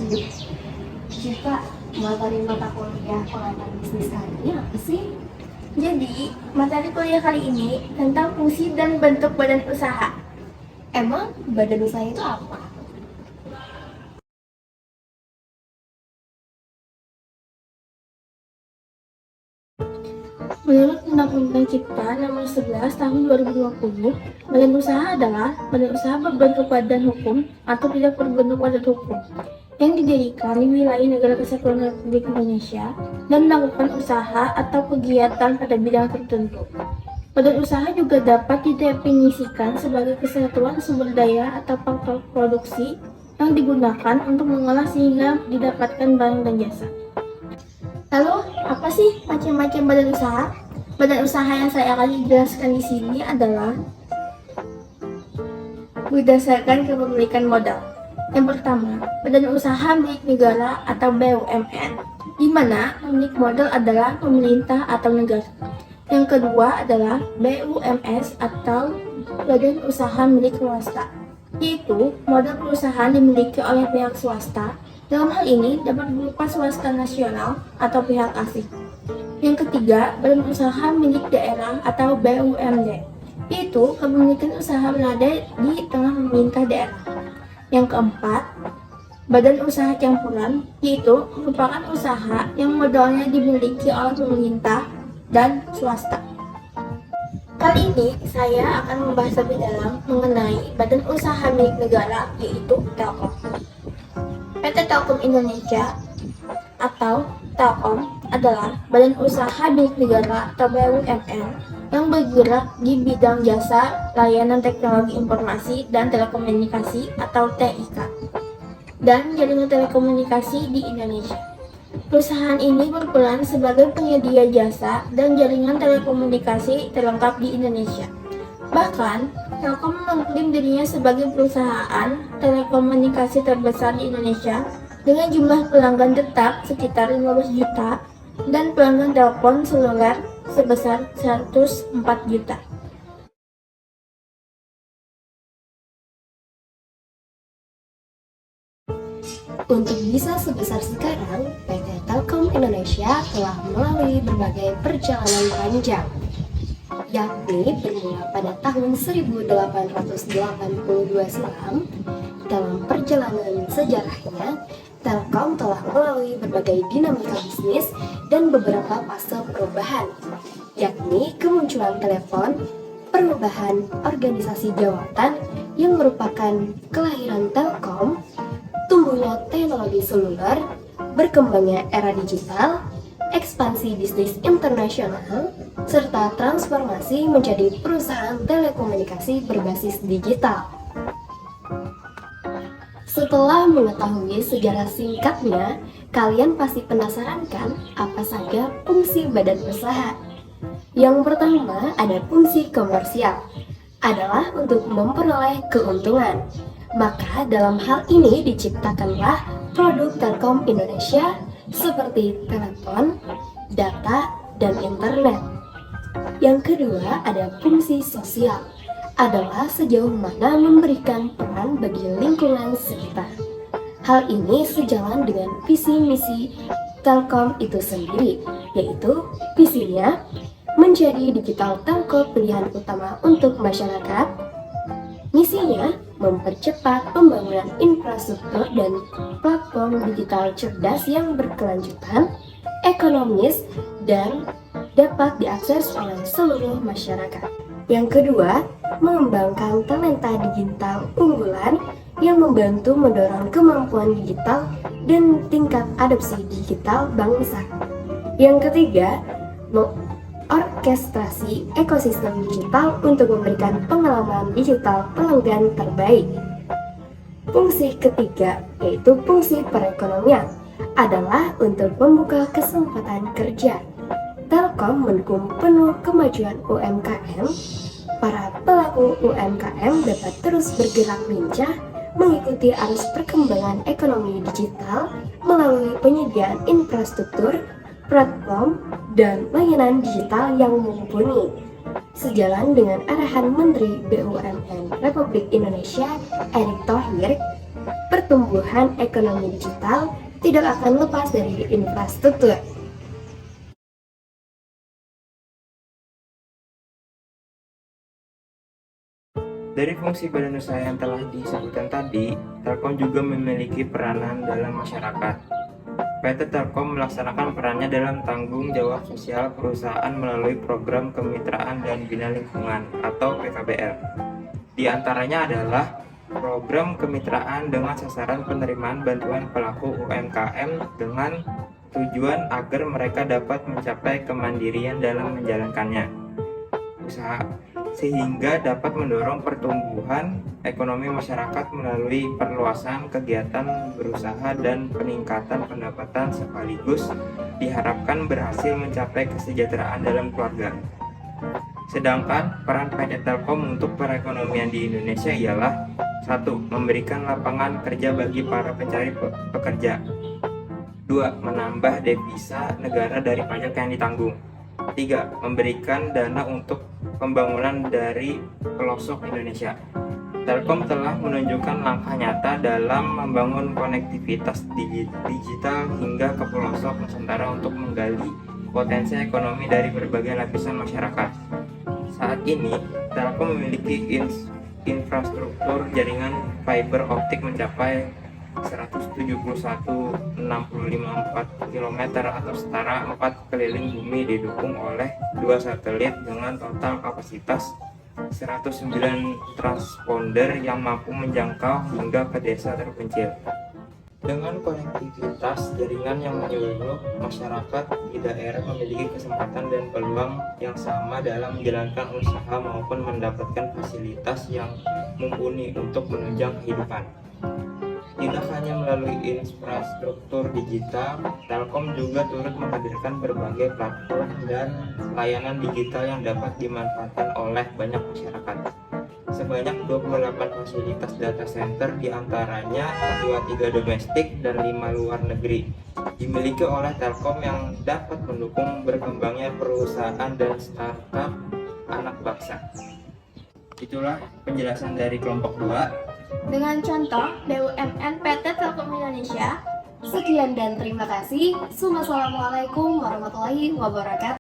Jika materi mata kuliah pengembangan bisnis kali ini apa sih? Jadi, materi kuliah kali ini tentang fungsi dan bentuk badan usaha. Emang badan usaha itu apa? Menurut Undang-Undang Cipta Nomor 11 Tahun 2020, badan usaha adalah badan usaha berbentuk badan hukum atau tidak berbentuk badan hukum yang didirikan di wilayah Negara Kesatuan Republik Indonesia dan melakukan usaha atau kegiatan pada bidang tertentu. Badan usaha juga dapat didefinisikan sebagai kesatuan sumber daya atau faktor produksi yang digunakan untuk mengolah sehingga didapatkan barang dan jasa. Lalu, apa sih macam-macam badan usaha? Badan usaha yang saya akan jelaskan di sini adalah berdasarkan kepemilikan modal. Yang pertama, badan usaha milik negara atau BUMN, di mana pemilik modal adalah pemerintah atau negara. Yang kedua adalah BUMS atau badan usaha milik swasta, yaitu modal perusahaan dimiliki oleh pihak swasta. Dalam hal ini dapat berupa swasta nasional atau pihak asing. Yang ketiga, badan usaha milik daerah atau BUMD, yaitu kepemilikan usaha berada di tengah pemerintah daerah. Yang keempat, badan usaha campuran, yaitu merupakan usaha yang modalnya dimiliki oleh pemerintah dan swasta. Kali ini saya akan membahas lebih dalam mengenai badan usaha milik negara, yaitu Telkom. PT Telkom Indonesia atau Telkom adalah badan usaha milik negara atau BUMN yang bergerak di bidang jasa layanan teknologi informasi dan telekomunikasi atau TIK dan jaringan telekomunikasi di Indonesia. Perusahaan ini berperan sebagai penyedia jasa dan jaringan telekomunikasi terlengkap di Indonesia. Bahkan, Telkom mengklaim dirinya sebagai perusahaan telekomunikasi terbesar di Indonesia dengan jumlah pelanggan tetap sekitar 15 juta dan pelanggan telepon seluler sebesar 104 juta. Untuk bisa sebesar sekarang, PT Telkom Indonesia telah melalui berbagai perjalanan panjang, yakni bermula pada tahun 1882 silam. Dalam perjalanan sejarahnya, Telkom telah melalui berbagai dinamika bisnis dan beberapa fase perubahan, yakni kemunculan telepon, perubahan organisasi jawatan yang merupakan kelahiran Telkom, tumbuhnya teknologi seluler, berkembangnya era digital, ekspansi bisnis internasional, serta transformasi menjadi perusahaan telekomunikasi berbasis digital. Setelah mengetahui sejarah singkatnya, kalian pasti penasaran kan apa saja fungsi badan usaha? Yang pertama ada fungsi komersial, adalah untuk memperoleh keuntungan. Maka dalam hal ini diciptakanlah produk Telkom Indonesia seperti telepon, data, dan internet. Yang kedua ada fungsi sosial, adalah sejauh mana memberikan peran bagi lingkungan sekitar. Hal ini sejalan dengan visi misi Telkom itu sendiri, yaitu visinya menjadi digital telco pilihan utama untuk masyarakat. Misinya mempercepat pembangunan infrastruktur dan platform digital cerdas yang berkelanjutan, ekonomis, dan dapat diakses oleh seluruh masyarakat. Yang kedua, mengembangkan talenta digital unggulan yang membantu mendorong kemampuan digital dan tingkat adopsi digital bangsa. Yang ketiga, orkestrasi ekosistem digital untuk memberikan pengalaman digital pelanggan terbaik. Fungsi ketiga, yaitu fungsi perekonomian, adalah untuk membuka kesempatan kerja. Telkom mendukung penuh kemajuan UMKM. Para pelaku UMKM dapat terus bergerak lincah mengikuti arus perkembangan ekonomi digital melalui penyediaan infrastruktur, platform, dan layanan digital yang mumpuni. Sejalan dengan arahan Menteri BUMN Republik Indonesia Erick Thohir, pertumbuhan ekonomi digital tidak akan lepas dari infrastruktur. Dari fungsi badan usaha yang telah disebutkan tadi, Telkom juga memiliki peranan dalam masyarakat. PT Telkom melaksanakan perannya dalam tanggung jawab sosial perusahaan melalui program kemitraan dan bina lingkungan atau PKBL. Di antaranya adalah program kemitraan dengan sasaran penerimaan bantuan pelaku UMKM dengan tujuan agar mereka dapat mencapai kemandirian dalam menjalankannya usaha, sehingga dapat mendorong pertumbuhan ekonomi masyarakat melalui perluasan kegiatan berusaha dan peningkatan pendapatan, sekaligus diharapkan berhasil mencapai kesejahteraan dalam keluarga. Sedangkan peran PT Telkom untuk perekonomian di Indonesia ialah 1. Memberikan lapangan kerja bagi para pencari pekerja. 2. Menambah devisa negara dari pajak yang ditanggung. 3. Memberikan dana untuk pembangunan dari pelosok Indonesia. Telkom telah menunjukkan langkah nyata dalam membangun konektivitas digital hingga ke pelosok Nusantara untuk menggali potensi ekonomi dari berbagai lapisan masyarakat. Saat ini, Telkom memiliki infrastruktur jaringan fiber optik mencapai 171,654 km atau setara 4 keliling bumi, didukung oleh 2 satelit dengan total kapasitas 109 transponder yang mampu menjangkau hingga ke desa terpencil. Dengan konektivitas jaringan yang menyeluruh, masyarakat di daerah memiliki kesempatan dan peluang yang sama dalam menjalankan usaha maupun mendapatkan fasilitas yang mumpuni untuk menunjang kehidupan. Tidak hanya melalui infrastruktur digital, Telkom juga turut menghadirkan berbagai platform dan layanan digital yang dapat dimanfaatkan oleh banyak masyarakat. Sebanyak 28 fasilitas data center, diantaranya 23 domestik dan 5 luar negeri, dimiliki oleh Telkom yang dapat mendukung berkembangnya perusahaan dan startup anak bangsa. Itulah penjelasan dari kelompok 2. Dengan contoh BUMN PT Telkom Indonesia. Sekian dan terima kasih. Wassalamualaikum warahmatullahi wabarakatuh.